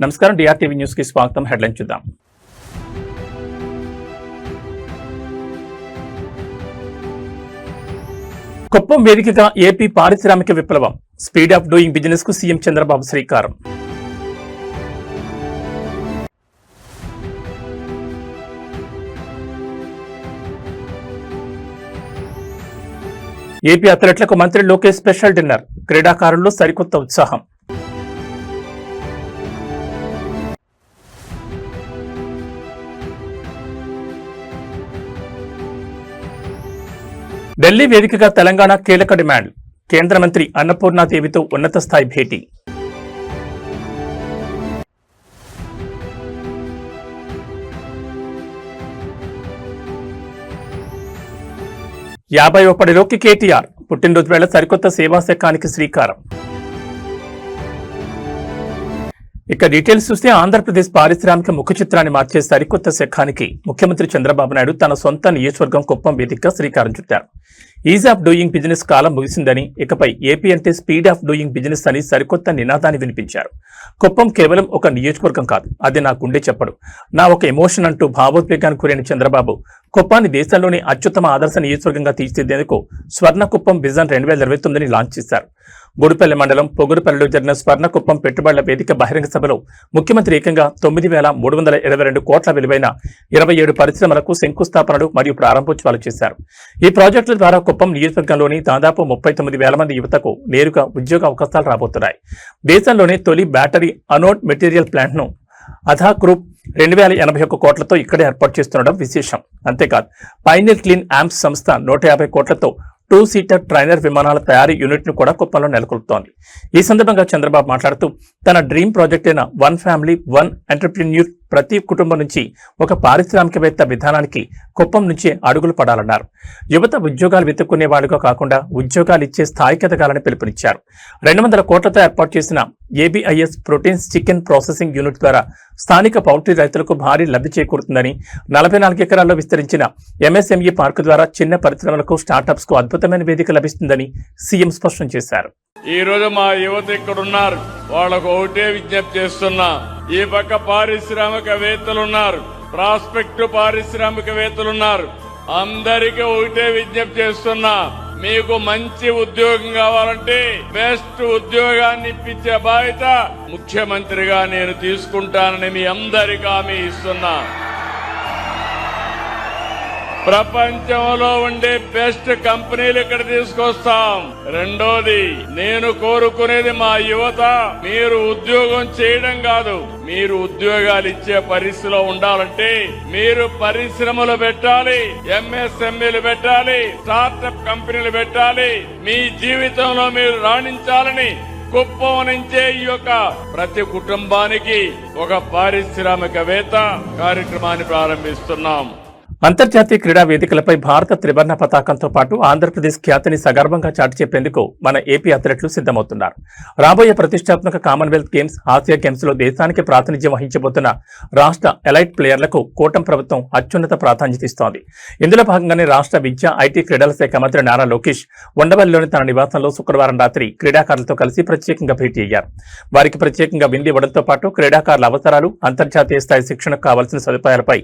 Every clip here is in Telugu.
నమస్కారం, డిఆర్టీవీ న్యూస్ కి స్వాగతం. హెడ్లైన్ చూద్దాం. కుప్పం వేదికగా ఏపీ పారిశ్రామిక విప్లవం, స్పీడ్ ఆఫ్ డూయింగ్ బిజినెస్ కు సీఎం చంద్రబాబు శ్రీకారం. ఏపీ అథ్లెట్లకు మంత్రి లోకేష్ స్పెషల్ డిన్నర్, క్రీడాకారుల్లో సరికొత్త ఉత్సాహం. ఢిల్లీ వేదికగా తెలంగాణ కీలక డిమాండ్, కేంద్ర మంత్రి అన్నపూర్ణాదేవితో ఉన్నత స్థాయి భేటీ. యాభైవ పడిలోకి కేటీఆర్, పుట్టినరోజు వేళ సరికొత్త సేవా శకానికి శ్రీకారం. ఇక డీటెయిల్స్ చూస్తే ఆంధ్రప్రదేశ్ పారిశ్రామిక ముఖ చిత్రాన్ని మార్చే సరికొత్త శకానికి ముఖ్యమంత్రి చంద్రబాబు నాయుడు తన సొంత నియోజకవర్గం కుప్పం వేదికగా శ్రీకారం చుట్టారు. ఈజ్ ఆఫ్ డూయింగ్ బిజినెస్ కాలం ముగిసిందని, ఇకపై ఏపీ అంటే స్పీడ్ ఆఫ్ డూయింగ్ బిజినెస్ అని సరికొత్త నినాదాన్ని వినిపించారు. కుప్పం కేవలం ఒక నియోజకవర్గం కాదు, అది నా గుండె చెప్పడు, నా ఒక ఎమోషన్ అంటూ భావోద్వేగానికి గురైన చంద్రబాబు కుప్పాన్ని దేశంలోని అత్యుత్తమ ఆదర్శ నియోజకవర్గంగా తీర్చిదిద్దేందుకు స్వర్ణ కుప్పం విజన్ 2029 లాంచ్ చేశారు. గుడిపల్లి మండలం పొగురుపల్లిలో జరిగిన స్వర్ణకుప్పం పెట్టుబడుల వేదిక బహిరంగ సభలో ముఖ్యమంత్రి ఏకంగా 9,322 కోట్ల విలువైన 27 పరిశ్రమలకు శంకుస్థాపనలు మరియు ప్రారంభోత్సవాలు చేశారు. ఈ ప్రాజెక్టుల ద్వారా కుప్పం నియోజకవర్గంలోని దాదాపు 39,000 మంది యువతకు నేరుగా ఉద్యోగ అవకాశాలు రాబోతున్నాయి. దేశంలోనే తొలి బ్యాటరీ అనోడ్ మెటీరియల్ ప్లాంట్ ను అధా గ్రూప్ 2,081 కోట్లతో ఇక్కడే ఏర్పాటు చేస్తుండడం విశేషం. అంతేకాదు, పైనీర్ క్లీన్ యాంప్స్ సంస్థ 150 కోట్లతో 2-సీటర్ ట్రైనర్ విమానాల తయారీ యూనిట్ ను కూడా కుప్పంలో నెలకొల్పుతోంది. ఈ సందర్భంగా చంద్రబాబు మాట్లాడుతూ తన డ్రీమ్ ప్రాజెక్ట్ అయిన వన్ ఫ్యామిలీ వన్ ఎంటర్ప్రెన్యూర్, ప్రతి కుటుంబం నుంచి ఒక పారిశ్రామికవేత్త విధానానికి కుప్పం నుంచి అడుగులు పడాలన్నారు. యువత ఉద్యోగాలు వెతుక్కునే వాడుగా కాకుండా ఉద్యోగాలు ఇచ్చే స్థాయికి ఎదగాలని పిలుపునిచ్చారు. 200 కోట్లతో ఏర్పాటు చేసిన ఏబిఐఎస్ ప్రోటీన్స్ చికెన్ ప్రాసెసింగ్ యూనిట్ ద్వారా స్థానిక పౌల్ట్రీ రైతులకు భారీ లబ్ధి చేకూరుతుందని, 44 ఎకరాల్లో విస్తరించిన ఎంఎస్ఎంఈ పార్కు ద్వారా చిన్న పరిశ్రమలకు స్టార్టప్స్ కు అద్భుతమైన వేదిక లభిస్తుందని సీఎం స్పష్టం చేశారు. ఈ రోజు మా యువత ఇక్కడ ఉన్నారు, వాళ్ళకు ఒకటే విజ్ఞప్తి చేస్తున్నా. ఈ పక్క పారిశ్రామికవేత్తలున్నారు, ప్రాస్పెక్టివ్ పారిశ్రామికవేత్తలున్నారు, అందరికీ ఒకటే విజ్ఞప్తి చేస్తున్నా. మీకు మంచి ఉద్యోగం కావాలంటే బెస్ట్ ఉద్యోగాన్ని ఇప్పించే బాధ్యత ముఖ్యమంత్రిగా నేను తీసుకుంటానని మీ అందరికీ హామీ ఇస్తున్నా. ప్రపంచంలో ఉండే బెస్ట్ కంపెనీలు ఇక్కడ తీసుకొస్తాం. రెండోది, నేను కోరుకునేది మా యువత మీరు ఉద్యోగం చేయడం కాదు, మీరు ఉద్యోగాలు ఇచ్చే పరిస్థితిలో ఉండాలంటే మీరు పరిశ్రమలు పెట్టాలి, ఎంఎస్ఎంఈలు పెట్టాలి, స్టార్టప్ కంపెనీలు పెట్టాలి. మీ జీవితంలో మీరు రాణించాలని కుప్పం నుంచే ఈ యొక్క ప్రతి కుటుంబానికి ఒక పారిశ్రామికవేత్త కార్యక్రమాన్ని ప్రారంభిస్తున్నాం. అంతర్జాతీయ క్రీడా వేదికలపై భారత త్రివర్ణ పతాకంతో పాటు ఆంధ్రప్రదేశ్ ఖ్యాతిని సగర్వంగా చాటి చెప్పేందుకు మన ఏపీ అథ్లెట్లు సిద్దమవుతున్నారు. రాబోయే ప్రతిష్టాత్మక కామన్వెల్త్ గేమ్స్, ఆసియా గేమ్స్ లో దేశానికి ప్రాతినిధ్యం వహించబోతున్న రాష్ట్ర ఎలైట్ ప్లేయర్లకు కూటమి ప్రభుత్వం అత్యున్నత ప్రాధాన్యత ఇస్తోంది. ఇందులో భాగంగానే రాష్ట్ర విద్యా, ఐటీ, క్రీడల శాఖ మంత్రి నారా లోకేష్ ఉండవల్లిలోని తన నివాసంలో శుక్రవారం రాత్రి క్రీడాకారులతో కలిసి ప్రత్యేకంగా భేటీ అయ్యారు. వారికి ప్రత్యేకంగా విందు ఇవ్వడంతో పాటు క్రీడాకారుల అవసరాలు, అంతర్జాతీయ స్థాయి శిక్షణకు కావాల్సిన సదుపాయాలపై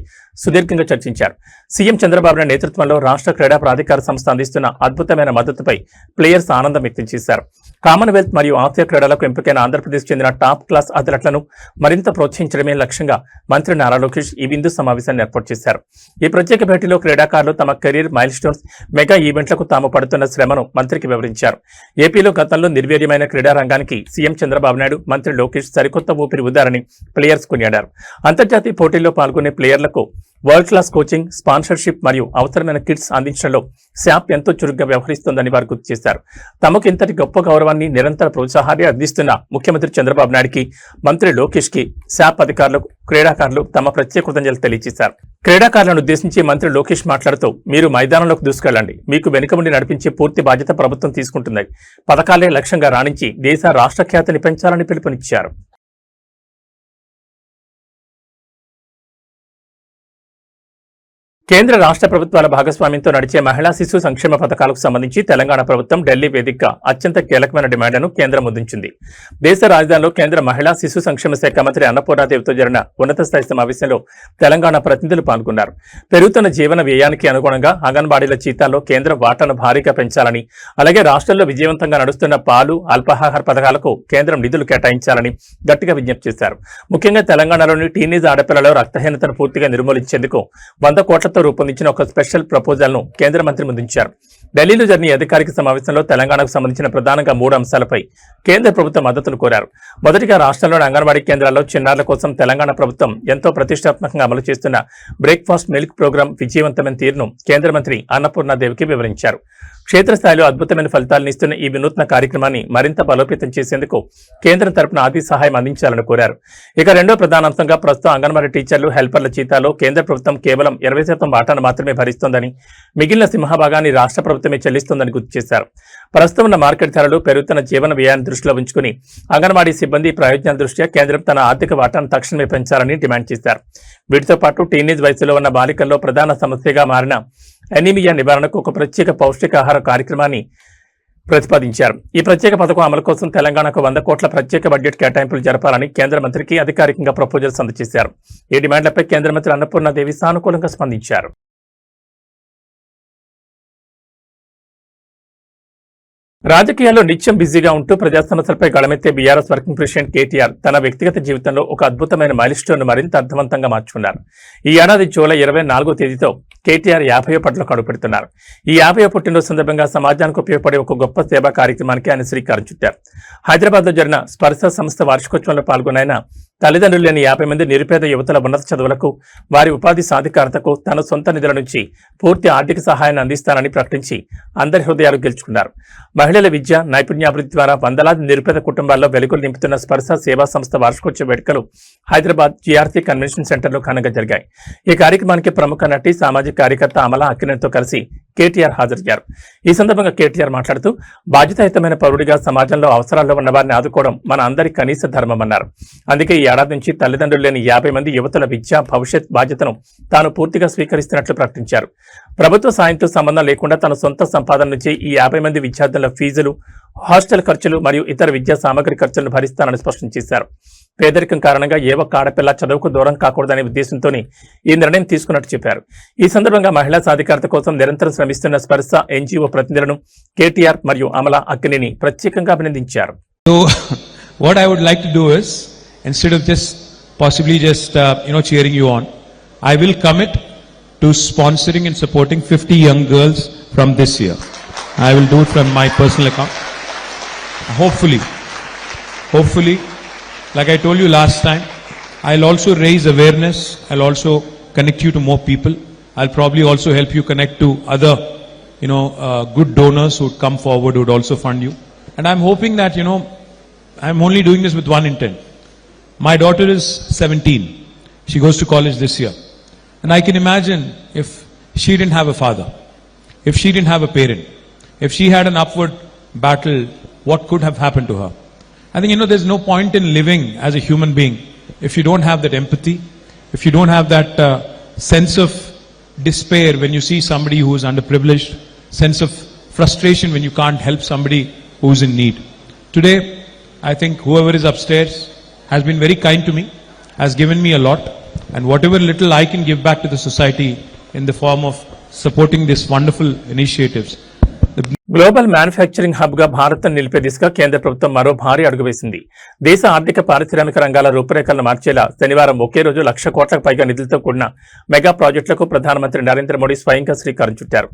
సుదీర్ఘంగా చర్చించారు. సీఎం చంద్రబాబు నాయుడు నేతృత్వంలో రాష్ట్ర క్రీడా ప్రాధికార సంస్థ అందిస్తున్న అద్భుతమైన మద్దతుపై ప్లేయర్స్ ఆనందం వ్యక్తం చేశారు. కామన్వెల్త్ మరియు ఆసియా క్రీడలకు ఎంపికైన ఆంధ్రప్రదేశ్ చెందిన టాప్ క్లాస్ అథ్లెట్లను మరింత ప్రోత్సహించడమే లక్ష్యంగా మంత్రి నారా లోకేష్ ఈ విందు సమావేశాన్ని ఏర్పాటు చేశారు. ఈ ప్రత్యేక భేటీలో క్రీడాకారులు తమ కెరీర్ మైల్ స్టోన్స్, మెగా ఈవెంట్లకు తాము పడుతున్న శ్రమను మంత్రికి వివరించారు. ఏపీలో గతంలో నిర్వీర్యమైన క్రీడా రంగానికి సీఎం చంద్రబాబు నాయుడు, మంత్రి లోకేష్ సరికొత్త ఊపిరి ఊదారని ప్లేయర్స్ కొనియాడారు. అంతర్జాతీయ పోటీల్లో పాల్గొనే ప్లేయర్లకు వరల్డ్ క్లాస్ కోచింగ్, స్పాన్సర్షిప్ మరియు అవసరమైన కిట్స్ అందించడంలో శాప్ ఎంతో చురుగ్గా వ్యవహరిస్తోందని వారు గుర్తు చేశారు. తమకు ఇంతటి గొప్ప గౌరవాన్ని, నిరంతర ప్రోత్సాహాన్ని అందిస్తున్న ముఖ్యమంత్రి చంద్రబాబు నాయుడుకి, మంత్రి లోకేష్ కి శాప్ అధికారులకు, క్రీడాకారులు తమ ప్రత్యేక కృతజ్ఞతలు తెలియజేశారు. క్రీడాకారులను ఉద్దేశించి మంత్రి లోకేష్ మాట్లాడుతూ, మీరు మైదానంలోకి దూసుకెళ్లండి, మీకు వెనుక ఉండి నడిపించే పూర్తి బాధ్యత ప్రభుత్వం తీసుకుంటుంది. పథకాలే లక్ష్యంగా రాణించి దేశ రాష్ట్ర ఖ్యాతిని పెంచాలని పిలుపునిచ్చారు. కేంద్ర రాష్ట్ర ప్రభుత్వాల భాగస్వామ్యంతో నడిచే మహిళా శిశు సంక్షేమ పథకాలకు సంబంధించి తెలంగాణ ప్రభుత్వం ఢిల్లీ వేదికగా అత్యంత కీలకమైన డిమాండ్లను కేంద్రం ముద్రించింది. దేశ రాజధానిలో కేంద్ర మహిళా శిశు సంక్షేమ శాఖ మంత్రి అన్నపూర్ణాదేవితో జరిగిన ఉన్నత స్థాయి సమావేశంలో తెలంగాణ ప్రతినిధులు పాల్గొన్నారు. పెరుగుతున్న జీవన వ్యయానికి అనుగుణంగా అంగన్వాడీల జీతాల్లో కేంద్రం వాటాను భారీగా పెంచాలని, అలాగే రాష్ట్రంలో విజయవంతంగా నడుస్తున్న పాలు, అల్పాహార పథకాలకు కేంద్రం నిధులు కేటాయించాలని గట్టిగా విజ్ఞప్తి చేశారు. ముఖ్యంగా తెలంగాణలోని టీనేజ్ ఆడపిల్లల రక్తహీనతను పూర్తిగా నిర్మూలించేందుకు 100 కోట్లతో రూపొందించిన ఒక స్పెషల్ ప్రపోజల్ ను కేంద్ర మంత్రి ముందుంచారు. ఢిల్లీలో జరిగిన ఈ అధికారిక సమావేశంలో తెలంగాణకు సంబంధించిన ప్రధానంగా 3 అంశాలపై కేంద్ర ప్రభుత్వం మద్దతును కోరారు. మొదటిగా రాష్ట్రంలోని అంగన్వాడీ కేంద్రాల్లో చిన్నారుల కోసం తెలంగాణ ప్రభుత్వం ఎంతో ప్రతిష్టాత్మకంగా అమలు చేస్తున్న బ్రేక్ఫాస్ట్ మిల్క్ ప్రోగ్రాం విజయవంతమైన తీరును కేంద్ర మంత్రి అన్నపూర్ణాదేవికి వివరించారు. క్షేత్రస్థాయిలో అద్భుతమైన ఫలితాలను ఇస్తున్న ఈ వినూత్న కార్యక్రమాన్ని మరింత బలోపేతం చేసేందుకు కేంద్రం తరపున ఆర్థిక సహాయం అందించాలని కోరారు. ఇక రెండో ప్రధాన అంశంగా ప్రస్తుతం అంగన్వాడీ టీచర్లు, హెల్పర్ల జీతాల్లో కేంద్ర ప్రభుత్వం కేవలం 20% వాటాను మాత్రమే భరిస్తోందని, మిగిలిన సింహభాగాన్ని రాష్ట్ర ప్రభుత్వమే చెల్లిస్తోందని గుర్తు చేశారు. ప్రస్తుతం ఉన్న మార్కెట్ ధరలు, పెరుగుతున్న జీవన వ్యయాన్ని దృష్టిలో ఉంచుకుని అంగన్వాడీ సిబ్బంది ప్రయోజనాల దృష్ట్యా కేంద్రం తన ఆర్థిక వాటాను తక్షణమే పెంచాలని డిమాండ్ చేశారు. వీటితో పాటు టీనేజ్ వయసులో ఉన్న బాలికల్లో ప్రధాన సమస్యగా మారిన ఎనీమియా నివారణకు ఒక ప్రత్యేక పౌష్టికాహార కార్యక్రమాన్ని ప్రతిపాదించారు. ఈ ప్రత్యేక పథకం అమలు కోసం తెలంగాణకు 100 కోట్ల ప్రత్యేక బడ్జెట్ కేటాయింపులు జరపాలని కేంద్ర మంత్రికి అధికారికంగా ప్రపోజల్స్ అందజేశారు. ఈ డిమాండ్లపై కేంద్ర మంత్రి అన్నపూర్ణాదేవి సానుకూలంగా స్పందించారు. రాజకీయాల్లో నిత్యం బిజీగా ఉంటూ ప్రజా సమస్యలపై గళమెత్తే బీఆర్ఎస్ వర్కింగ్ ప్రెసిడెంట్ కేటీఆర్ తన వ్యక్తిగత జీవితంలో ఒక అద్భుతమైన మైలుస్టోన్ మరింత అర్థవంతంగా మార్చుకున్నారు. ఈ ఏడాది జూలై 24వ తేదీతో కేటీఆర్ 50వ పట్లకు అడుగుపెడుతున్నారు. ఈ 50వ పుట్టినరోజు సందర్భంగా సమాజానికి ఉపయోగపడే ఒక గొప్ప సేవా కార్యక్రమానికి ఆయన శ్రీకారం చుట్టారు. హైదరాబాద్ లో జరిగిన స్పర్శ సంస్థ వార్షికోత్సవంలో పాల్గొన్న ఆయన తల్లిదండ్రులు లేని 50 మంది నిరుపేద యువతుల ఉన్నత చదువులకు, వారి ఉపాధి సాధికారతకు తన సొంత నిధుల నుంచి పూర్తి ఆర్థిక సహాయాన్ని అందిస్తానని ప్రకటించి అందరి హృదయాలు గెలుచుకున్నారు. మహిళల విద్య, నైపుణ్యాభివృద్ధి ద్వారా వందలాది నిరుపేద కుటుంబాల్లో వెలుగులు నింపుతున్న స్పర్శ సేవా సంస్థ వార్షికోత్సవ వేడుకలు హైదరాబాద్ జీఆర్సీ కన్వెన్షన్ సెంటర్లో ఘనంగా జరిగాయి. ఈ కార్యక్రమానికి ప్రముఖ నటి, సామాజిక కార్యకర్త అమలా అక్కినేనితో కలిసి కేటీఆర్ హాజరయ్యారు. ఈ సందర్భంగా కేటీఆర్ మాట్లాడుతూ బాధ్యతాయుతమైన పౌరుడిగా సమాజంలో అవసరాల్లో ఉన్న వారిని ఆదుకోవడం మన అందరి కనీస ధర్మమన్నారు. అందుకే ఈ ఏడాది నుంచి తల్లిదండ్రులు లేని 50 మంది యువతుల విద్య, భవిష్యత్ బాధ్యతను తాను పూర్తిగా స్వీకరిస్తున్నట్లు ప్రకటించారు. ప్రభుత్వ సాయంతో సంబంధం లేకుండా తన సొంత సంపాదన నుంచి ఈ 50 మంది విద్యార్థుల ఫీజులు, హాస్టల్ ఖర్చులు మరియు ఇతర విద్యా సామగ్రి ఖర్చులను భరిస్తానని స్పష్టం చేశారు. పేదరికం కారణంగా ఏ ఒక్క ఆడపిల్ల చదువుకు దూరం కాకూడదనే ఉద్దేశంతోనే ఈ నిర్ణయం తీసుకున్నట్టు చెప్పారు. ఈ సందర్భంగా మహిళా సాధికారత కోసం నిరంతరం శ్రమిస్తున్న స్పర్శ ఎన్జీఓ ప్రతినిధులను కేటీఆర్ మరియు అమలా అక్కినేని ప్రత్యేకంగా అభినందించారు. So what I would like to do is, instead of just possibly just cheering you on, I will commit to sponsoring and supporting 50 young girls from this year. I will do it from my personal account. Hopefully, like I told you last time, I'll also raise awareness. I'll also connect you to more people. I'll probably also help you connect to other, good donors who would come forward, who would also fund you. And I'm hoping that, I'm only doing this with one intent. My daughter is 17. She goes to college this year. And I can imagine if she didn't have a father, if she didn't have a parent, if she had an upward battle, what could have happened to her? I think, there's no point in living as a human being if you don't have that empathy, if you don't have that sense of despair when you see somebody who is underprivileged, sense of frustration when you can't help somebody who is in need. Today, I think whoever is upstairs has been very kind to me, has given me a lot, and whatever little I can give back to the society in the form of supporting these wonderful initiatives. Global manufacturing hub గా భారత్ నిలిపే దిశగా కేంద్ర ప్రభుత్వం మరో భారీ అడుగు వేసింది. దేశ ఆర్థిక పారిశ్రామిక రంగాల రూపురేఖలను మార్చేలా శనివారం ఒకే రోజు 1,00,000 కోట్లకు పైగా నిధులతో కూడిన మెగా ప్రాజెక్టులకు ప్రధానమంత్రి నరేంద్ర మోడీ స్వయంగా శ్రీకారం చుట్టారు.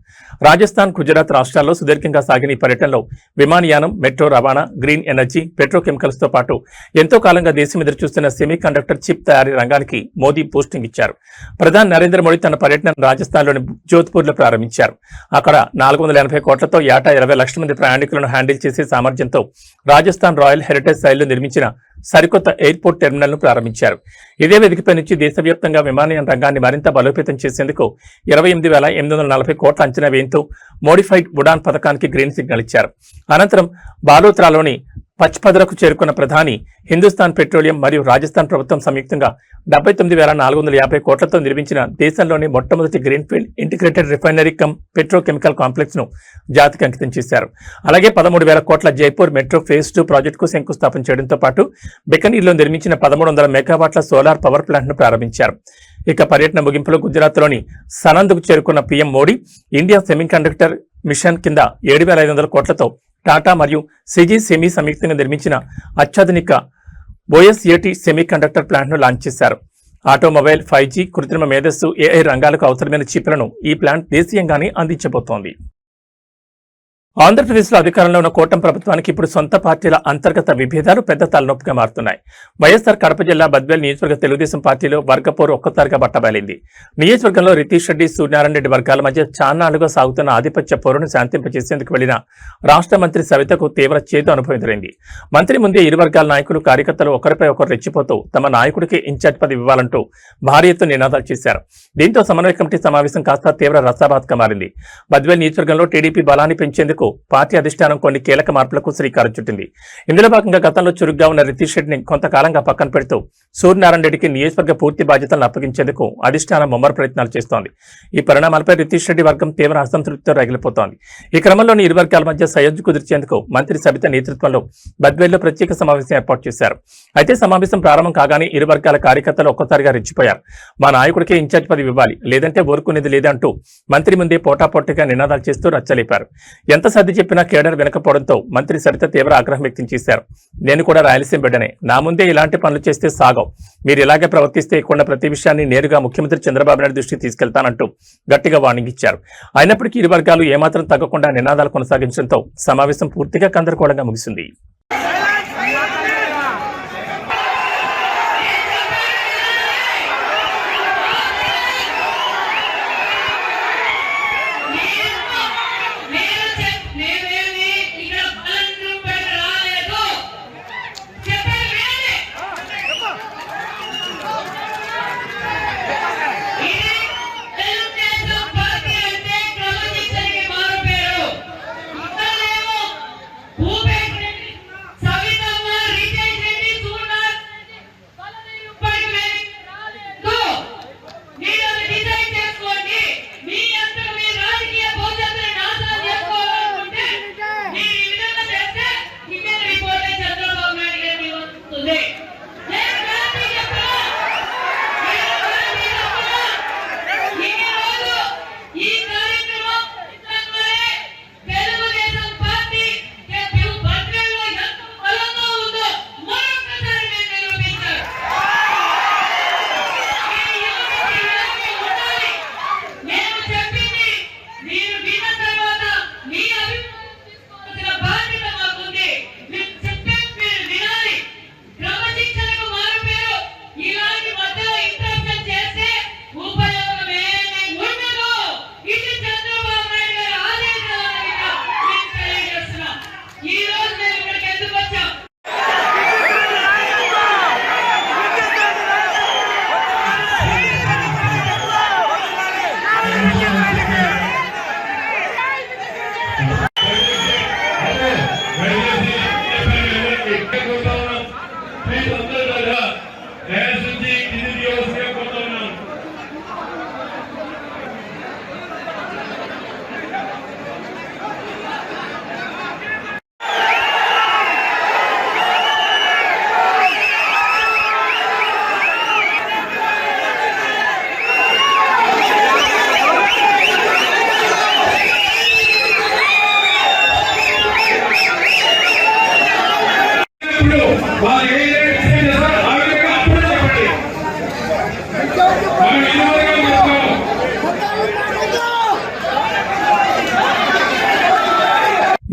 రాజస్థాన్, గుజరాత్ రాష్ట్రాల్లో సుదీర్ఘంగా సాగిన ఈ పర్యటనలో విమానయానం, మెట్రో రవాణా, గ్రీన్ ఎనర్జీ, పెట్రోకెమికల్స్ తో పాటు ఎంతో కాలంగా దేశం ఎదురు చూస్తున్న సెమీ కండక్టర్ చిప్ తయారీ రంగానికి మోదీ బూస్టింగ్ ఇచ్చారు. ప్రధాని నరేంద్ర మోడీ తన పర్యటన రాజస్థాన్లోని జోధ్పూర్ లో ప్రారంభించారు. అక్కడ 480 కోట్లతో ఏటా 20 లక్షల మంది ప్రయాణికులను హ్యాండిల్ చేసే సామర్థ్యంతో రాజస్థాన్ రాయల్ హెరిటేజ్ శైలిలో నిర్మించిన సరికొత్త ఎయిర్పోర్ట్ టెర్మినల్ ను ప్రారంభించారు. ఇదే వేదికపై నుంచి దేశవ్యాప్తంగా విమానయాన రంగాన్ని మరింత బలోపేతం చేసేందుకు 28,840 కోట్ల అంచనా వ్యయంతో మోడిఫైడ్ ఉడాన్ పథకానికి గ్రీన్ సిగ్నల్ ఇచ్చారు. అనంతరం బాలోత్రాలోని పచ్పదరకు చేరుకున్న ప్రధాని హిందుస్థాన్ పెట్రోలియం మరియు రాజస్థాన్ ప్రభుత్వం సంయుక్తంగా 79,450 కోట్లతో నిర్మించిన దేశంలోని మొట్టమొదటి greenfield integrated refinery come petrochemical complex ను జాతికి అంకితం చేశారు. అలాగే 13,000 కోట్ల జైపూర్ మెట్రో ఫేజ్ 2 ప్రాజెక్టుకు శంకుస్థాపన చేయడంతో పాటు బికనీర్లో నిర్మించిన 1300 మెగావాట్ల సోలార్ పవర్ ప్లాంట్ ను ప్రారంభించారు. ఇక పర్యటన ముగింపులో గుజరాత్లోని సనంద్కు చేరుకున్న PM Modi India semiconductor machine కింద 7,500 కోట్లతో టాటా మరియు సిజీ సెమీ సంయుక్తంగా నిర్మించిన అత్యాధునిక ఓఎస్ఏటి సెమీకండక్టర్ ప్లాంట్ ను లాంచ్ చేశారు. ఆటోమొబైల్, 5G, కృత్రిమ మేధస్సు, AI రంగాలకు అవసరమైన చిప్లను ఈ ప్లాంట్ దేశీయంగానే అందించబోతోంది. ఆంధ్రప్రదేశ్లో అధికారంలో ఉన్న కూటమి ప్రభుత్వానికి ఇప్పుడు సొంత పార్టీల అంతర్గత విభేదాలు పెద్ద తలనొప్పిగా మారుతున్నాయి. వైఎస్ఆర్ కడప జిల్లా బద్వేల్ నియోజకవర్గ తెలుగుదేశం పార్టీలో వర్గపోరు ఒక్కసారిగా బట్టబయలింది. నియోజకవర్గంలో రితీష్ రెడ్డి, సూర్యనారాయణ రెడ్డి వర్గాల మధ్య చాన్నాళ్లుగా సాగుతున్న ఆధిపత్య పోరును శాంతింపజేసేందుకు వెళ్లిన రాష్ట్ర మంత్రి సవితకు తీవ్ర చేదు అనుభవం ఎదురైంది. మంత్రి ముందే ఇరు వర్గాల నాయకులు, కార్యకర్తలు ఒకరిపై ఒకరు రెచ్చిపోతూ తమ నాయకుడికి ఇన్ఛార్జ్ పదవి ఇవ్వాలంటూ భారీ ఎత్తున నినాదాలు చేశారు. దీంతో సమన్వయ కమిటీ సమావేశం కాస్త తీవ్ర రసాభాత్గా మారింది. బద్వేల్ నియోజకవర్గంలో టీడీపీ బలాన్ని పెంచేందుకు పార్టీ అధిష్టానం కొన్ని కీలక మార్పులకు శ్రీకారం చుట్టింది. ఇందులో భాగంగా గతంలో చురుగ్గా ఉన్న రితీష్ రెడ్డిని కొంతకాలంగా పక్కన పెడుతూ సూర్యనారాయణ రెడ్డికి నియోజకవర్గ పూర్తి బాధ్యతలను అప్పగించేందుకు అధిష్టానం ముమ్మర ప్రయత్నాలు చేస్తోంది. ఈ పరిణామాలపై రితీష్ రెడ్డి వర్గం తీవ్ర అసంతృప్తితో రగిలిపోతోంది. ఈ క్రమంలోని ఇరు వర్గాల మధ్య సయోధ్య కుదిర్చేందుకు మంత్రి సబిత నేతృత్వంలో బద్వేల్లో ప్రత్యేక సమావేశం ఏర్పాటు చేశారు. అయితే సమావేశం ప్రారంభం కాగానే ఇరు వర్గాల కార్యకర్తలు ఒక్కసారిగా రెచ్చిపోయారు. మా నాయకుడికే ఇన్ఛార్జ్ పదవి ఇవ్వాలి, లేదంటే ఊరుకునేది లేదంటూ మంత్రి ముందే పోటాపోటీగా నినాదాలు చేస్తూ రచ్చలేపారు. ఎంత సర్ది చెప్పినా కేడర్ వినకపోవడంతో మంత్రి సరిత తీవ్ర ఆగ్రహం వ్యక్తం చేశారు. నేను కూడా రాయలసీమ బిడ్డనే, నా ముందే ఇలాంటి పనులు చేస్తే సాగవు, మీరు ఇలాగే ప్రవర్తిస్తే ఇక్కడ ప్రతి విషయాన్ని నేరుగా ముఖ్యమంత్రి చంద్రబాబు నాయుడు దృష్టికి తీసుకెళ్తానంటూ గట్టిగా వార్నింగ్ ఇచ్చారు. అయినప్పటికీ ఇరు వర్గాలు ఏమాత్రం తగ్గకుండా నినాదాలు కొనసాగించడంతో సమావేశం పూర్తిగా గందరగోళంగా ముగిసింది.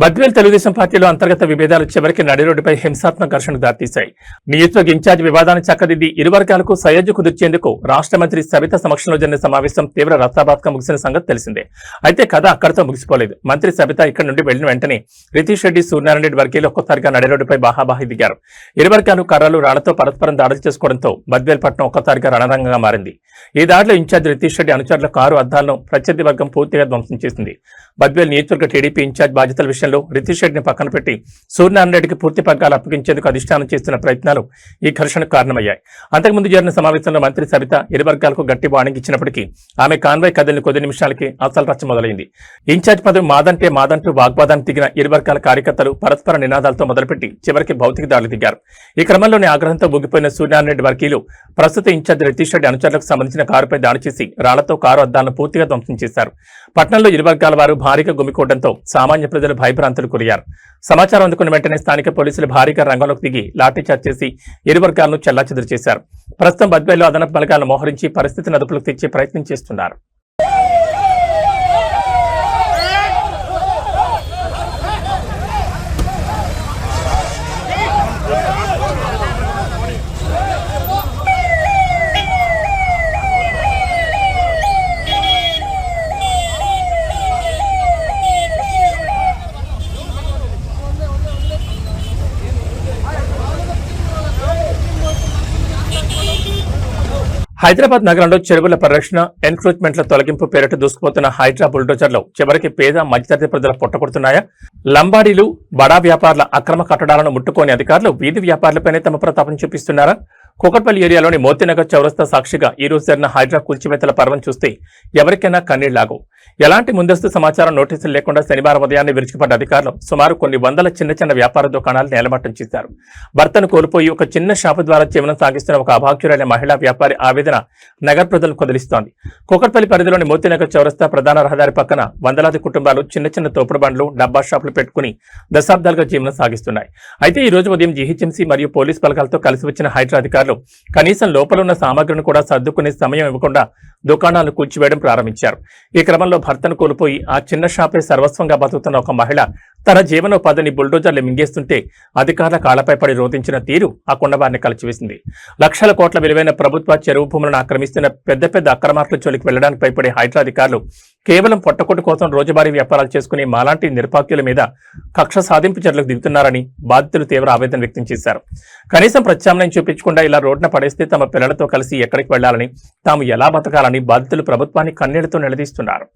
బద్వేల్ తెలుగుదేశం పార్టీలో అంతర్గత విభేదాలు చివరికి నడిరోడ్డుపై హింసాత్మక ఘర్షణకు దారితీశాయి. నియోజకవర్గ ఇన్ఛార్జ్ వివాదాన్ని చక్కదిద్ది ఇరు వర్గాలకు సయోధ్య కుదిర్చేందుకు రాష్ట్ర మంత్రి సబిత సమక్షంలో జరిగిన సమావేశం తీవ్ర రసాభాత్గా ముగిసిన సంగతి తెలిసిందే. అయితే కథ అక్కడితో ముగిసిపోలేదు. మంత్రి సబిత ఇక్కడి నుండి వెళ్లిన వెంటనే రితీష్ రెడ్డి, సూర్యనారాయణ రెడ్డి వర్గీయులు ఒక్కసారిగా నడిరోడ్డుపై బాహాబాహి దిగారు. ఇరు వర్గాలు కర్రలు, రాళ్లతో పరస్పరం దాడులు చేసుకోవడంతో బద్వేల్ పట్టణం ఒక్కసారిగా రణరంగంగా మారింది. ఈ దాడిలో ఇన్ఛార్జ్ రితీష్ రెడ్డి అనుచరుల కారు అద్దాలను ప్రత్యర్థి వర్గం పూర్తిగా ధ్వంసం చేసింది. బద్వేల్ నియోజకవర్గ టీడీపీ ఇన్ఛార్జ్ బాధ్యతల విషయంలో వ్యవహారంలో రితీష్ రెడ్డిని పక్కన పెట్టి సూర్యనారాయణ రెడ్డికి పూర్తి పగ్గాలు అప్పగించేందుకు అధిష్టానం చేస్తున్న ప్రయత్నాలు ఈ ఘర్షణకు కారణమయ్యాయి. అంతకుముందు జరిగిన సమావేశంలో మంత్రి సబిత ఇరు వర్గాలకు గట్టి వార్నింగ్ ఇచ్చినప్పటికీ ఆమె కాన్వాయ్ కదిలిన కొద్ది నిమిషాలకి అసలు రచ్చ మొదలైంది. ఇన్ఛార్జ్ పదవి మాదంటూ వాగ్వాదానికి దిగిన ఇరు వర్గాల కార్యకర్తలు పరస్పర నినాదాలతో మొదలుపెట్టి చివరికి భౌతిక దాడులు దిగారు. ఈ క్రమంలోనే ఆగ్రహంతో ఊగిపోయిన సూర్యనారాయణ రెడ్డి వర్గీయులు ప్రస్తుత ఇన్ఛార్జ్ రితీష్ రెడ్డి అనుచరులకు సంబంధించిన కారుపై దాడి చేసి రాళ్లతో కారు అద్దాలను పూర్తిగా ధ్వంసం చేశారు. పట్టణంలో ఇరు వర్గాల వారు భారీగా గుమికూడడంతో సామాన్య ప్రజలు భయభ్రాంతులు గురయ్యారు. సమాచారం అందుకున్న వెంటనే స్థానిక పోలీసులు భారీగా రంగంలోకి దిగి లాఠీచార్జ్ చేసి ఇరు వర్గాలను చెల్లాచెదురు చేశారు. ప్రస్తుతం బద్వేల్లో అదనపు బలగాలను మోహరించి పరిస్థితిని అదుపులోకి తెచ్చే ప్రయత్నం చేస్తున్నారు. హైదరాబాద్ నగరంలో చెరువుల పరిరక్షణ, ఎన్క్రోచ్మెంట్ల తొలగింపు పేరిట దూసుకుపోతున్న హైడ్రా బుల్డోజర్లు చివరికి పేద మధ్యతరగతి ప్రజల పొట్టకొడుతున్నాయా? లంబాడీలు, బడా వ్యాపారుల అక్రమ కట్టడాలను ముట్టుకోని అధికారులు వీధి వ్యాపారులపైనే తమ ప్రతాపం చూపిస్తున్నారా? కూకట్పల్లి ఏరియాలోని మోతీనగర్ చౌరస్తా సాక్షిగా ఈ రోజు జరిగిన హైడ్రా కూల్చివేతల పర్వం చూస్తే ఎవరికైనా కన్నీళ్లాగు. ఎలాంటి ముందస్తు సమాచారం, నోటీసులు లేకుండా శనివారం ఉదయాన్నే విరుచుకుపడ్డ అధికారులు సుమారు కొన్ని వందల చిన్న వ్యాపార దుకాణాలు నేలమట్టం చేశారు. భర్తను కోల్పోయి ఒక చిన్న షాపు ద్వారా జీవనం సాగిస్తున్న ఒక అభాగ్యురైన మహిళా వ్యాపారి ఆవేదన నగర ప్రజలను కదిలిస్తోంది. కూకట్పల్లి పరిధిలోని మోతీనగర్ చౌరస్తా ప్రధాన రహదారి పక్కన వందలాది కుటుంబాలు చిన్న తోపుడు బండ్లు, డబ్బా షాపులు పెట్టుకుని దశాబ్దాలుగా జీవనం సాగిస్తున్నాయి. అయితే ఈ రోజు ఉదయం జీహెచ్ఎంసీ మరియు పోలీస్ బలగాలతో కలిసి వచ్చిన హైడ్రా అధికారులు కనీసం లోపల ఉన్న సామగ్రిని కూడా సర్దుకునే సమయం ఇవ్వకుండా దుకాణాలను కూల్చివేయడం ప్రారంభించారు. ఈ క్రమంలో భర్తను కోల్పోయి ఆ చిన్న షాపే సర్వస్వంగా బతుకుతున్న ఒక మహిళ తన జీవనోపాధిని బుల్డోజర్లు మింగేస్తుంటే అధికారుల కాళ్లపై పడి రోధించిన తీరు ఆ కొండవారిని కలిచివేసింది. లక్షల కోట్ల విలువైన ప్రభుత్వ చెరువు భూములను ఆక్రమిస్తున్న పెద్ద అక్రమార్కుల చోలికి వెళ్లడానికి భయపడే హైడ్రా అధికారులు కేవలం పొట్టకొట్టు కోసం రోజువారీ వ్యాపారాలు చేసుకునే మాలాంటి నిరపాక్యుల మీద కక్ష సాధింపు చర్యలకు దిగుతున్నారని బాధితులు తీవ్ర ఆవేదన వ్యక్తం చేశారు. కనీసం ప్రత్యామ్నాయం చూపించకుండా ఇలా రోడ్డున పడేస్తే తమ పిల్లలతో కలిసి ఎక్కడికి వెళ్లాలని, తాము ఎలా బతకాలని బాధితులు ప్రభుత్వాన్ని కన్నీళ్లతో నిలదీస్తున్నారు.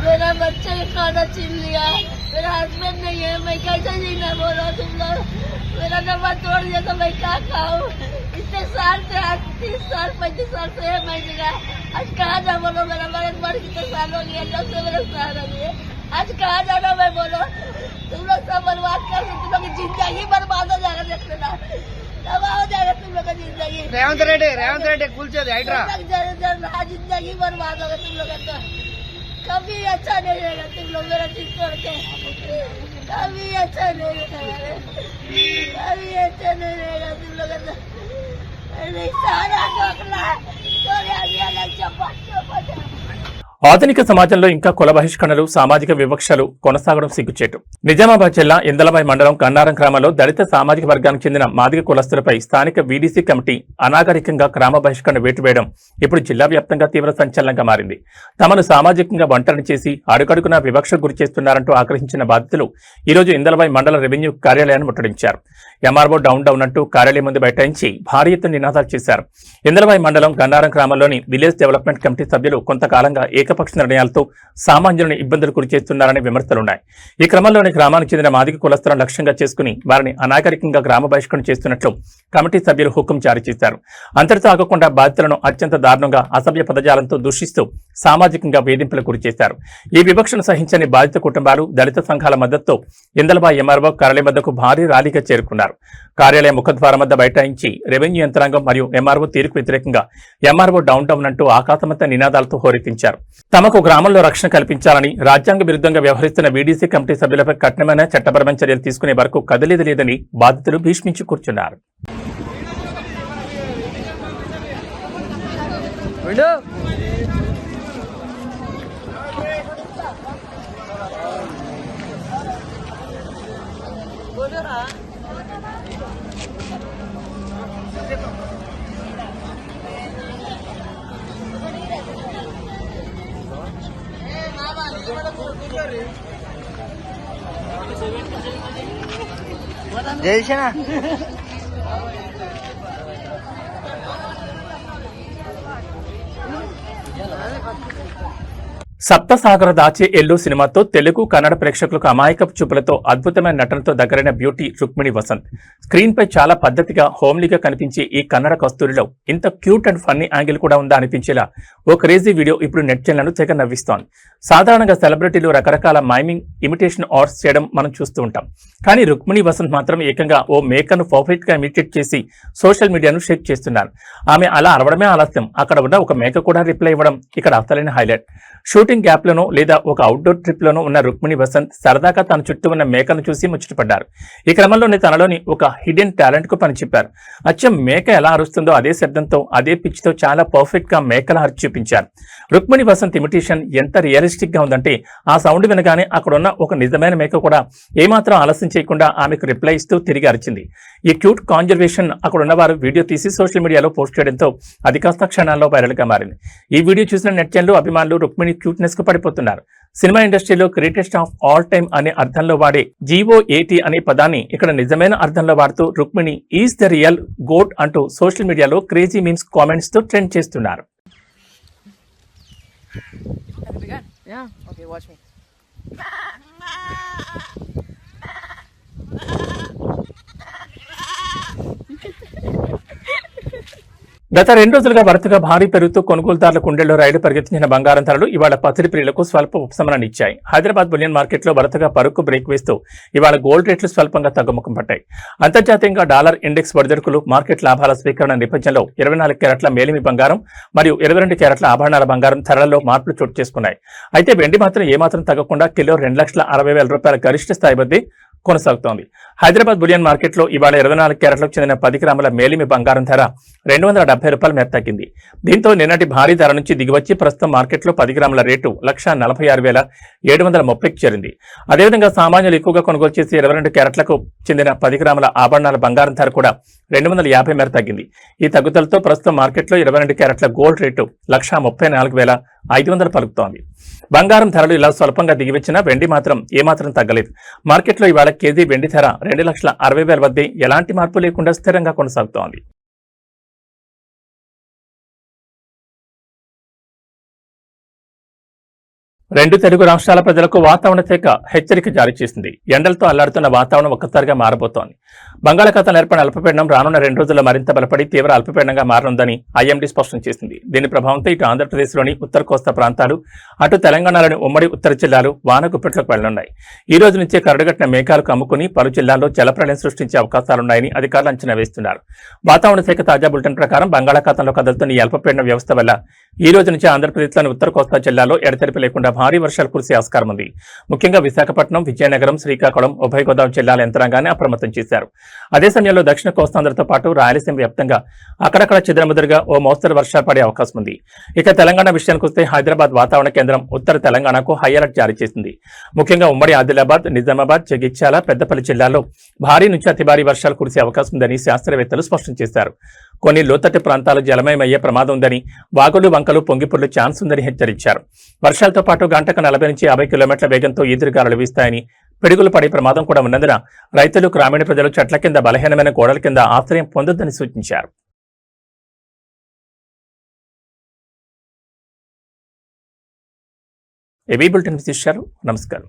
मेरा बच्चा का खाना छीन लिया, मेरा हस्बैंड नहीं है, मैं कैसे जीना बोलो तुम लोग। मेरा नंबर तोड़ दिया तो मैं क्या खाऊं। इतने साल से, आज 30 साल 35 साल से है मैं जीना। आज कहाँ जा बोलो, मेरा मर्द मर कितने साल हो गया, 9 से मेरे साल हो गए। आज कहाँ जाना मैं बोलो। तुम लोग सब बर्बाद कर, तुम लोग की जिंदगी बर्बाद हो जाएगा, देख लेना तबाह हो जाएगा तुम लोग की जिंदगी। रेवंत रेड्डी कुलचे हाइड्रा जिंदगी बर्बाद होगा तुम लोग का। कभी अच्छा नहीं रहेगा तुम लोग मेरा चीज छोड़ के, कभी अच्छा नहीं रहेगा, कभी अच्छा नहीं रहेगा तुम लोग का। सारा डोकला ఆధునిక సమాజంలో ఇంకా కుల బహిష్కరణలు, సామాజిక వివక్షలు కొనసాగడం సిగ్గుచేటు. నిజామాబాద్ జిల్లా ఇందలవాయి మండలం కన్నారం గ్రామంలో దళిత సామాజిక వర్గానికి చెందిన మాదిగ కులస్తులపై స్థానిక వీడీసీ కమిటీ అనాగరికంగా గ్రామ బహిష్కరణ వేటు వేయడం ఇప్పుడు జిల్లా వ్యాప్తంగా తీవ్ర సంచలనంగా మారింది. తమను సామాజికంగా ఒంటరిని చేసి అడుగడుగునా వివక్షకు గురి చేస్తున్నారంటూ ఆగ్రహించిన బాధితులు ఈరోజు ఇందలవాయి మండల రెవెన్యూ కార్యాలయాన్ని ముట్టడించారు. ఎంఆర్ఓ డౌన్ అంటూ కార్యాలయం ముందు బైఠాయించి భారీ ఎత్తున నినాదాలు చేశారు. ఇందలవాయి మండలం గన్నారం గ్రామంలోని విలేజ్ డెవలప్మెంట్ కమిటీ సభ్యులు కొంతకాలంగా ఏకపక్ష నిర్ణయాలతో సామాన్యులను ఇబ్బందులు గురి చేస్తున్నారనే విమర్శలున్నాయి. ఈ క్రమంలోనే గ్రామానికి చెందిన మాదిగ కులస్తులను లక్ష్యంగా చేసుకుని వారిని అనాగరికంగా గ్రామ బహిష్కరణ చేస్తున్నట్లు కమిటీ సభ్యులు హుకుం జారీ చేశారు. అంతటితో ఆగకుండా బాధితులను అత్యంత దారుణంగా అసభ్య పదజాలంతో దూషిస్తూ సామాజికంగా వేధింపులకు గురి చేశారు. ఈ వివక్షను సహించని బాధిత కుటుంబాలు, దళిత సంఘాల మద్దతుతో ఇందలబాయి ఎంఆర్ఓ కార్యాలయం వద్దకు భారీ ర్యాలీగా చేరుకున్నారు. కార్యాలయ ముఖద్వారం వద్ద బైఠాయించి రెవెన్యూ యంత్రాంగం మరియు ఎంఆర్ఓ తీరుకు వ్యతిరేకంగా ఎంఆర్ఓ డౌన్ డౌన్ అంటూ ఆకాశమంతా నినాదాలతో హోరెత్తించారు. తమకు గ్రామంలో రక్షణ కల్పించాలని, రాజ్యాంగ విరుద్ధంగా వ్యవహరిస్తున్న వీడీసీ కమిటీ సభ్యులపై కఠినమైన చట్టపరమైన చర్యలు తీసుకునే వరకు కదిలేదు లేదని బాధితులు భీష్మించి కూర్చున్నారు. జయసేన సప్తసాగర దాచే ఎల్లు సినిమాతో తెలుగు, కన్నడ ప్రేక్షకులకు అమాయకపు చూపులతో అద్భుతమైన నటనతో దగ్గరైన బ్యూటీ రుక్మిణి వసంత్. స్క్రీన్ పై చాలా పద్ధతిగా, హోమ్లీగా కనిపించే ఈ కన్నడ కస్తూరిలో ఇంత క్యూట్ అండ్ ఫన్నీ యాంగిల్ కూడా ఉందా అనిపించేలా ఓ క్రేజీ వీడియో ఇప్పుడు నెట్జన్లను తెగ నవ్విస్తోంది. సాధారణంగా సెలబ్రిటీలు రకరకాల మైమింగ్, ఇమిటేషన్ ఆర్ట్స్ చేయడం మనం చూస్తూ ఉంటాం. కానీ రుక్మిణి వసంత్ మాత్రం ఏకంగా ఓ మేకర్ను పర్ఫెక్ట్ గా ఇమిటేట్ చేసి సోషల్ మీడియాను షేక్ చేస్తున్నారు. ఆమె అలా అరవడమే ఆలస్యం, అక్కడ ఉన్న ఒక మేక కూడా రిప్లై ఇవ్వడం ఇక్కడ అసలైన హైలైట్. షూటింగ్ గ్యాప్ లోనో లేదా ఒక అవుట్డోర్ ట్రిప్ లోనో ఉన్న రుక్మిణి వసంత్ సరదాగా తన చుట్టూ ఉన్న మేకను చూసి ముచ్చటపడ్డారు. ఈ క్రమంలోనే తనలోని ఒక హిడెన్ టాలెంట్ కు పని చెప్పారు. అచ్చం మేక ఎలా అరుస్తుందో అదే శబ్దంతో, అదే పిచ్ తో చాలా పర్ఫెక్ట్ గా మేకల అరిచి చూపించారు. రుక్మిణి వసంత్ ఇమిటేషన్ ఎంత రియలిస్టిక్ గా ఉందంటే ఆ సౌండ్ వినగానే అక్కడున్న ఒక నిజమైన మేక కూడా ఏమాత్రం ఆలస్యం చేయకుండా ఆమెకు రిప్లై ఇస్తూ తిరిగి అరిచింది. ఈ క్యూట్ కాన్జర్వేషన్ అక్కడున్న వారు వీడియో తీసి సోషల్ మీడియాలో పోస్ట్ చేయడంతో అది కాస్త క్షణాల్లో వైరల్ గా మారింది. ఈ వీడియో చూసిన నెట్జన్లు, అభిమానులు రుక్మిణి క్యూట్నెస్ కు పడిపోతున్నారు. సినిమా ఇండస్ట్రీలో గ్రేటెస్ట్ ఆఫ్ ఆల్ టైమ్ అనే అర్థంలో వాడే GOAT అనే పదాన్ని ఇక్కడ నిజమైన అర్థంలో వాడుతూ Rukmini is the real goat అంటూ సోషల్ మీడియాలో క్రేజీ మీమ్స్, కామెంట్స్ తో ట్రెండ్ చేస్తున్నారు. Have you begun? Yeah. Okay, watch me. గత 2 రోజులుగా వరుసగా భారీ పెరుగుతూ కొనుగోలుదారుల కుండెల్లో రైలు పరిగెత్తించిన బంగారం ధరలు ఇవాళ పసిడి ప్రియులకు స్వల్ప ఉపశమనాన్ని ఇచ్చాయి. హైదరాబాద్ బులియన్ మార్కెట్లో వరుసగా పరుకు బ్రేక్ వేస్తూ ఇవాళ గోల్డ్ రేట్లు స్వల్పంగా తగ్గుముఖం పట్టాయి. అంతర్జాతీయంగా డాలర్ ఇండెక్స్ ఒడిదుడుకులు, మార్కెట్ లాభాల స్వీకరణ నేపథ్యంలో 24 క్యారెట్ల మేలిమి బంగారం మరియు 22 క్యారెట్ల ఆభరణాల బంగారం ధరల్లో మార్పులు చోటు చేసుకున్నాయి. అయితే వెండి మాత్రం ఏమాత్రం తగ్గకుండా కిలో 2,60,000 రూపాయల గరిష్ట స్థాయి వద్దే కొనసాగుతోంది. హైదరాబాద్ బులియన్ మార్కెట్లో ఇవాళ 24 క్యారెట్లకు చెందిన 10 గ్రాముల మేలిమి బంగారం ధర 270 రూపాయల మేర తగ్గింది. దీంతో నిన్నటి భారీ ధర నుంచి దిగివచ్చి ప్రస్తుతం మార్కెట్లో 10 గ్రాముల రేటు 1,46,730కి చేరింది. అదేవిధంగా సామాన్యులు ఎక్కువగా కొనుగోలు చేసి 22 క్యారెట్లకు చెందిన 10 గ్రాముల ఆభరణాల బంగారం ధర కూడా 250 మేర తగ్గింది. ఈ తగ్గుదలతో ప్రస్తుతం మార్కెట్లో 22 క్యారెట్ల గోల్డ్ రేటు 1,34,500 పలుకుతోంది. బంగారం ధరలు ఇలా స్వల్పంగా దిగివచ్చినా వెండి మాత్రం ఏమాత్రం తగ్గలేదు. మార్కెట్లో ఇవాళ కేజీ వెండి ధర 2,60,000 వద్దే ఎలాంటి మార్పు లేకుండా స్థిరంగా కొనసాగుతోంది. రెండు తెలుగు రాష్ట్రాల ప్రజలకు వాతావరణ శాఖ హెచ్చరిక జారీ చేసింది. ఎండలతో అల్లాడుతున్న వాతావరణం ఒక్కసారిగా మారబోతోంది. బంగాళాఖాతంలో ఏర్పడిన అల్పపీడనం రానున్న 2 రోజుల్లో మరింత బలపడి తీవ్ర అల్పపీడనంగా మారనుందని IMD స్పష్టం చేసింది. దీని ప్రభావంతో ఇటు ఆంధ్రప్రదేశ్లోని ఉత్తర కోస్తా ప్రాంతాలు, అటు తెలంగాణలోని ఉమ్మడి ఉత్తర జిల్లాలు వానగుప్పెట్లోకి వెళ్లనున్నాయి. ఈ రోజు నుంచే కరడుగట్టిన మేఘాలు కమ్ముకుని పలు జిల్లాల్లో జలప్రళయం సృష్టించే అవకాశాలున్నాయని అధికారులు అంచనా వేస్తున్నారు. వాతావరణ శాఖ తాజా బులెటిన్ ప్రకారం బంగాళాఖాతంలో కదులుతున్న ఈ అల్పపీడన వ్యవస్థ వల్ల ఈ రోజు నుంచి ఆంధ్రప్రదేశ్లోని ఉత్తర కోస్తా జిల్లాలో ఎడతెరిపి లేకుండా భారీ వర్షాలు కురిసే ఆస్కారం ఉంది. ముఖ్యంగా విశాఖపట్నం, విజయనగరం, శ్రీకాకుళం, ఉభయ గోదావరి జిల్లాల యంత్రాంగాన్ని అప్రమత్తం చేశారు. అదే సమయంలో దక్షిణ కోస్తాంధ్రతో పాటు రాయలసీమ వ్యాప్తంగా అక్కడక్కడ చెదురుమదురుగా ఓ మోస్తరు వర్షాలు పడే అవకాశం ఉంది. ఇక తెలంగాణ విషయానికి వస్తే హైదరాబాద్ వాతావరణ కేంద్రం ఉత్తర తెలంగాణకు హై అలర్ట్ జారీ చేసింది. ముఖ్యంగా ఉమ్మడి ఆదిలాబాద్, నిజామాబాద్, జగిత్యాల, పెద్దపల్లి జిల్లాల్లో భారీ నుంచి అతి భారీ వర్షాలు కురిసే అవకాశం ఉందని శాస్త్రవేత్తలు స్పష్టం చేశారు. కొన్ని లోతట్టు ప్రాంతాలు జలమయమయ్యే ప్రమాదం ఉందని, వాగులు వంకలు పొంగిపొర్లు ఛాన్స్ ఉందని హెచ్చరించారు. వర్షాలతో పాటు గంటకు 40 నుంచి 50 కిలోమీటర్ల వేగంతో ఈదురుగాలులు వీస్తాయని, పిడుగులు పడే ప్రమాదం కూడా ఉన్నందున రైతులు, గ్రామీణ ప్రజలు చెట్ల కింద, బలహీనమైన గోడల కింద ఆశ్రయం పొందొద్దని సూచించారు. ఏబీ బులెటిన్ విశేషాలు. నమస్కారం.